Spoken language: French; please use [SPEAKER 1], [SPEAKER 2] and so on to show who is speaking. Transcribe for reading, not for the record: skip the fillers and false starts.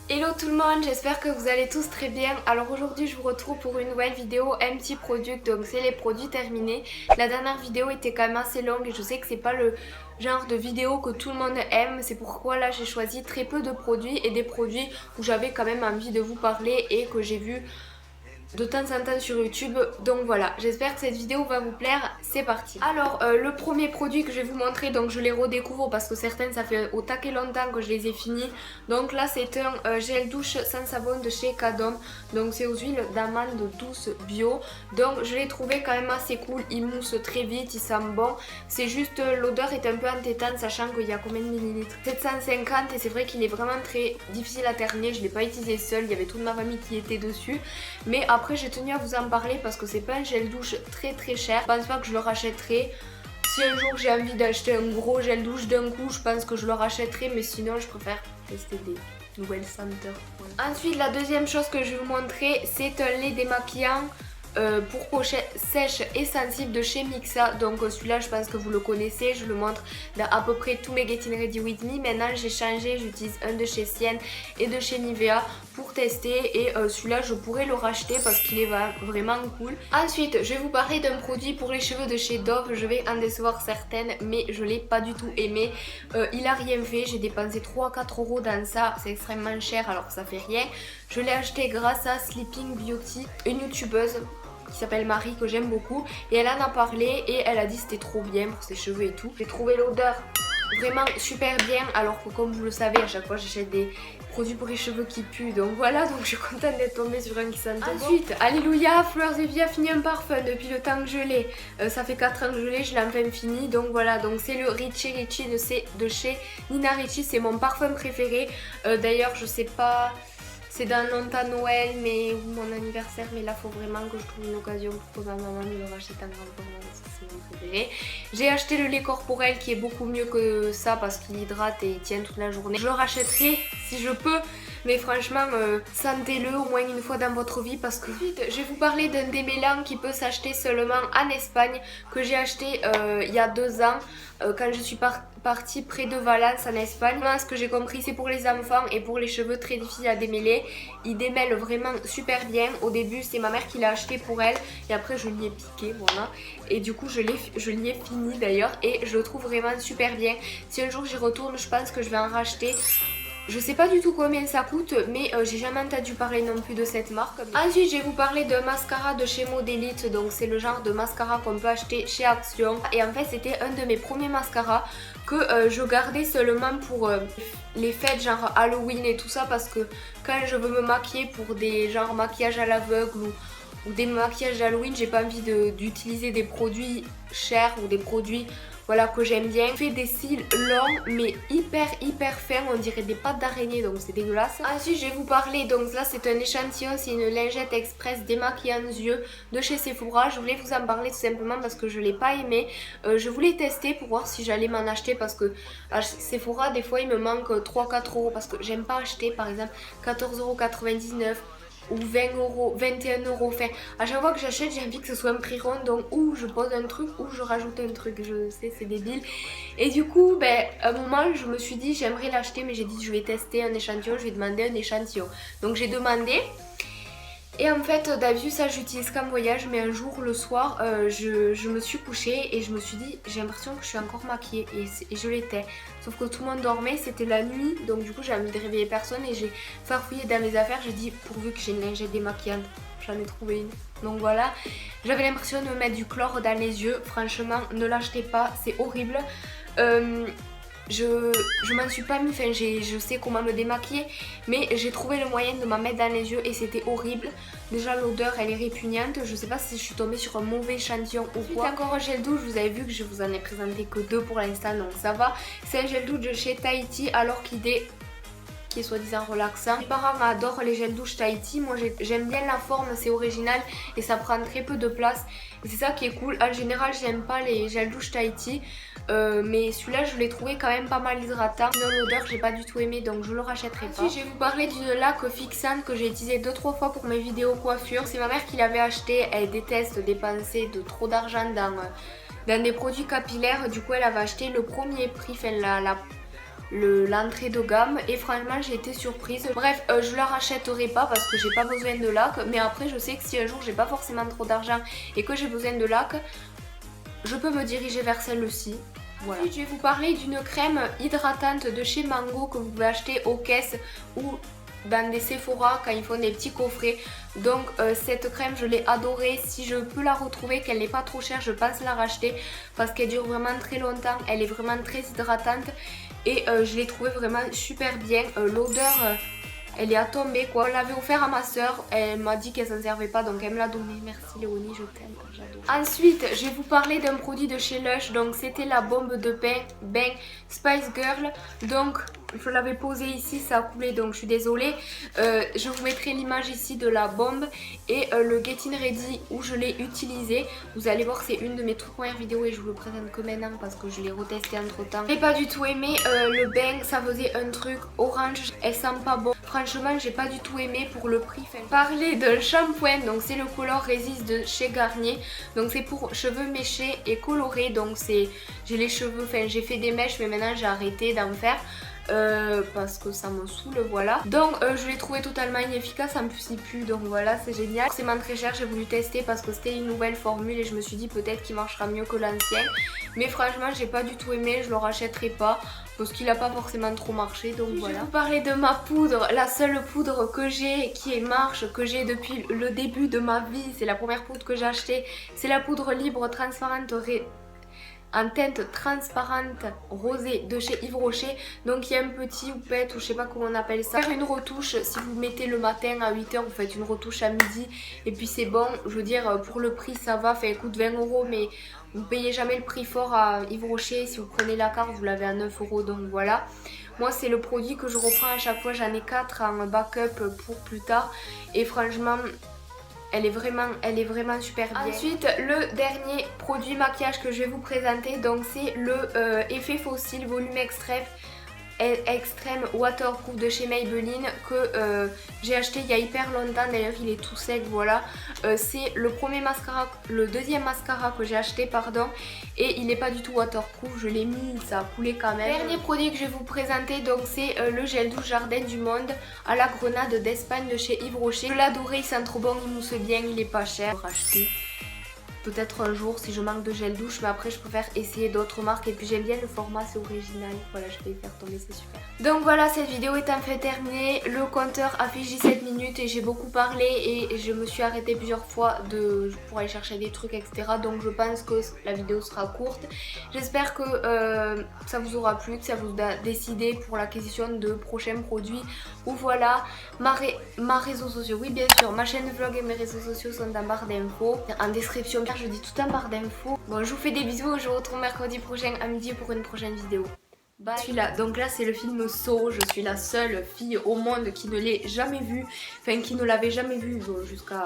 [SPEAKER 1] Hello tout le monde, j'espère que vous allez tous très bien. Alors aujourd'hui je vous retrouve pour une nouvelle vidéo MT Product, donc c'est les produits terminés. La dernière vidéo était quand même assez longue et je sais que c'est pas le genre de vidéo que tout le monde aime. C'est pourquoi là j'ai choisi très peu de produits et des produits où j'avais quand même envie de vous parler et que j'ai vu de temps en temps sur YouTube. Donc voilà, j'espère que cette vidéo va vous plaire, c'est parti. Alors le premier produit que je vais vous montrer, donc je les redécouvre parce que certaines ça fait au taquet longtemps que je les ai finis. Donc là c'est un gel douche sans savon de chez Cadom, donc c'est aux huiles d'amande douce bio. Donc je l'ai trouvé quand même assez cool, il mousse très vite, il sent bon. C'est juste l'odeur est un peu entêtante sachant qu'il y a combien de millilitres, 750, et c'est vrai qu'il est vraiment très difficile à terminer. Je l'ai pas utilisé seul, il y avait toute ma famille qui était dessus. Mais après j'ai tenu à vous en parler parce que c'est pas un gel douche très cher. Je pense pas que je le rachèterai. Si un jour j'ai envie d'acheter un gros gel douche d'un coup, je pense que je le rachèterai, mais sinon je préfère tester des nouvelles senteurs. Voilà. Ensuite la deuxième chose que je vais vous montrer, c'est un lait démaquillant pour peau sèche et sensible de chez Mixa. Donc celui-là je pense que vous le connaissez, je le montre dans à peu près tous mes Getting Ready With Me. Maintenant j'ai changé, j'utilise un de chez Sienne et de chez Nivea pour tester, et celui-là je pourrais le racheter parce qu'il est vraiment cool. Ensuite je vais vous parler d'un produit pour les cheveux de chez Dove. Je vais en décevoir certaines mais je l'ai pas du tout aimé. Il a rien fait, j'ai dépensé 3 à 4 euros dans ça, c'est extrêmement cher alors que ça fait rien. Je l'ai acheté grâce à Sleeping Beauty, une youtubeuse qui s'appelle Marie, que j'aime beaucoup, et elle en a parlé et elle a dit c'était trop bien pour ses cheveux et tout. J'ai trouvé l'odeur vraiment super bien, alors que comme vous le savez à chaque fois j'achète des produits pour les cheveux qui puent, donc voilà, donc je suis contente d'être tombée sur un qui sent bon. Ensuite, alléluia, Fleurs de Vie a fini un parfum depuis le temps que je l'ai. Ça fait 4 ans que je l'ai, je l'ai enfin fini, donc voilà, donc c'est le Richie Richie de chez Nina Ricci, c'est mon parfum préféré. D'ailleurs je sais pas, c'est dans longtemps Noël mais ou mon anniversaire, mais là faut vraiment que je trouve une occasion pour que ma maman me le rachète en grand format parce que c'est mon préféré. J'ai acheté le lait corporel qui est beaucoup mieux que ça parce qu'il hydrate et il tient toute la journée. Je le rachèterai si je peux, mais franchement sentez-le au moins une fois dans votre vie parce que... Ensuite je vais vous parler d'un démêlant qui peut s'acheter seulement en Espagne, que j'ai acheté il y a 2 ans quand je suis partie près de Valence en Espagne. Moi, ce que j'ai compris, c'est pour les enfants et pour les cheveux très difficiles à démêler. Il démêle vraiment super bien. Au début c'est ma mère qui l'a acheté pour elle et après je l'y ai piqué, voilà, et du coup je l'y ai fini d'ailleurs et je le trouve vraiment super bien. Si un jour j'y retourne, je pense que je vais en racheter. Je sais pas du tout combien ça coûte, mais j'ai jamais entendu parler non plus de cette marque. Ensuite je vais vous parler d'un mascara de chez Modélite, donc c'est le genre de mascara qu'on peut acheter chez Action. Et en fait c'était un de mes premiers mascaras que je gardais seulement pour les fêtes genre Halloween et tout ça, parce que quand je veux me maquiller pour des genre maquillages à l'aveugle ou des maquillages d'Halloween, j'ai pas envie d'utiliser des produits chers ou des produits, voilà, que j'aime bien. Je fais des cils longs mais hyper fins, on dirait des pattes d'araignée, donc c'est dégueulasse. Ensuite je vais vous parler, donc là c'est un échantillon, c'est une lingette express démaquillante yeux de chez Sephora. Je voulais vous en parler tout simplement parce que je l'ai pas aimé. Je voulais tester pour voir si j'allais m'en acheter parce que à Sephora des fois il me manque 3-4 euros parce que j'aime pas acheter par exemple 14,99 € ou 20 euros, 21 euros. Enfin, à chaque fois que j'achète, j'ai envie que ce soit un prix rond, donc ou je pose un truc ou je rajoute un truc. Je sais, c'est débile. Et du coup, à un moment, je me suis dit j'aimerais l'acheter, mais j'ai dit je vais tester un échantillon, je vais demander un échantillon. Donc j'ai demandé. Et en fait d'habitude ça j'utilise qu'en voyage, mais un jour le soir je me suis couchée et je me suis dit j'ai l'impression que je suis encore maquillée, et je l'étais. Sauf que tout le monde dormait, c'était la nuit, donc du coup j'ai envie de réveiller personne et j'ai farfouillé dans mes affaires, j'ai dit pourvu que j'ai une lingette démaquillante. J'en ai trouvé une. Donc voilà, j'avais l'impression de me mettre du chlore dans les yeux, franchement ne l'achetez pas, c'est horrible. Je m'en suis pas mis, enfin je sais comment me démaquiller, mais j'ai trouvé le moyen de m'en mettre dans les yeux et c'était horrible. Déjà l'odeur elle est répugnante, je sais pas si je suis tombée sur un mauvais échantillon ou quoi. Encore un gel douche, vous avez vu que je vous en ai présenté que 2 pour l'instant, donc ça va. C'est un gel douche de chez Tahiti, alors l'idée qui est soi-disant relaxant. Mes parents adorent les gels douche Tahiti, moi j'aime bien la forme, c'est original et ça prend très peu de place. Et c'est ça qui est cool. En général j'aime pas les gels douche Tahiti, mais celui-là je l'ai trouvé quand même pas mal hydratant. Sinon l'odeur j'ai pas du tout aimé, donc je le rachèterai pas. Ensuite je vais vous parler d'une laque fixante que j'ai utilisée 2-3 fois pour mes vidéos coiffure. C'est ma mère qui l'avait acheté, elle déteste dépenser trop d'argent dans des produits capillaires. Du coup elle avait acheté le premier prix, enfin l'entrée de gamme et franchement j'ai été surprise. Bref, je la rachèterai pas parce que j'ai pas besoin de lac, mais après je sais que si un jour j'ai pas forcément trop d'argent et que j'ai besoin de lac, je peux me diriger vers celle-ci. Voilà. Ensuite, je vais vous parler d'une crème hydratante de chez Mango que vous pouvez acheter aux caisses ou dans des Sephora quand ils font des petits coffrets. Donc cette crème je l'ai adorée. Si je peux la retrouver, qu'elle n'est pas trop chère, je pense la racheter parce qu'elle dure vraiment très longtemps. Elle est vraiment très hydratante et je l'ai trouvée vraiment super bien. L'odeur elle est à tomber quoi. On l'avait offert à ma soeur, elle m'a dit qu'elle s'en servait pas donc elle me l'a donné. Merci Léonie, je t'aime, j'adore. Ensuite je vais vous parler d'un produit de chez Lush, donc c'était la bombe de bain Spice Girl. Donc je l'avais posée ici, ça a coulé donc je suis désolée. Je vous mettrai l'image ici de la bombe et le Getting Ready où je l'ai utilisé. Vous allez voir, c'est une de mes toutes premières vidéos et je vous le présente que maintenant parce que je l'ai retesté entre temps. J'ai pas du tout aimé le bain, ça faisait un truc orange, elle sent pas bon. Franchement j'ai pas du tout aimé pour le prix. Enfin, parler d'un shampoing, donc c'est le Color Resist de chez Garnier. Donc c'est pour cheveux méchés et colorés. Donc c'est, j'ai les cheveux, enfin j'ai fait des mèches mais maintenant j'ai arrêté d'en faire. Parce que ça me saoule, voilà. Donc je l'ai trouvé totalement inefficace, en plus il pue, donc voilà, c'est génial. C'est vraiment très cher, j'ai voulu tester parce que c'était une nouvelle formule et je me suis dit peut-être qu'il marchera mieux que l'ancien. Mais franchement j'ai pas du tout aimé, je le rachèterai pas parce qu'il a pas forcément trop marché, donc voilà. Je vais vous parler de ma poudre, la seule poudre que j'ai qui marche, que j'ai depuis le début de ma vie. C'est la première poudre que j'ai achetée, c'est la poudre libre transparente en teinte transparente rosée de chez Yves Rocher. Donc il y a un petit houppette ou je sais pas comment on appelle ça. Faire une retouche, si vous mettez le matin à 8 h, vous faites une retouche à midi et puis c'est bon. Je veux dire, pour le prix ça va, fait coûte 20 € mais vous payez jamais le prix fort à Yves Rocher. Si vous prenez la carte vous l'avez à 9 € donc voilà. Moi c'est le produit que je reprends à chaque fois, j'en ai 4 en backup pour plus tard et franchement elle est vraiment super bien. Ensuite le dernier produit maquillage que je vais vous présenter, donc c'est le effet fossile volume extrême waterproof de chez Maybelline que j'ai acheté il y a hyper longtemps, d'ailleurs il est tout sec, voilà. C'est le deuxième mascara que j'ai acheté pardon et il n'est pas du tout waterproof, je l'ai mis, ça a coulé quand même. Dernier produit que je vais vous présenter, donc c'est le gel douche Jardin du Monde à la grenade d'Espagne de chez Yves Rocher. Je l'adorais, il sent trop bon, il mousse bien, il est pas cher. Je vais racheter peut-être un jour si je manque de gel douche, mais après je préfère essayer d'autres marques et puis j'aime bien le format, c'est original, voilà, je vais y faire tomber, c'est super. Donc voilà, cette vidéo est enfin terminée, le compteur affiche 17 minutes et j'ai beaucoup parlé et je me suis arrêtée plusieurs fois pour aller chercher des trucs etc, donc je pense que la vidéo sera courte. J'espère que ça vous aura plu, que ça vous a décidé pour l'acquisition de prochains produits ou voilà. Ma réseaux sociaux, oui bien sûr, ma chaîne de vlog et mes réseaux sociaux sont en barre d'infos, en description. Je dis tout en barre d'infos. Bon, je vous fais des bisous et je vous retrouve mercredi prochain à midi pour une prochaine vidéo. Bye. Je suis là, donc là c'est le film Saw. Je suis la seule fille au monde qui ne l'ait jamais vu, enfin qui ne l'avait jamais vu jusqu'à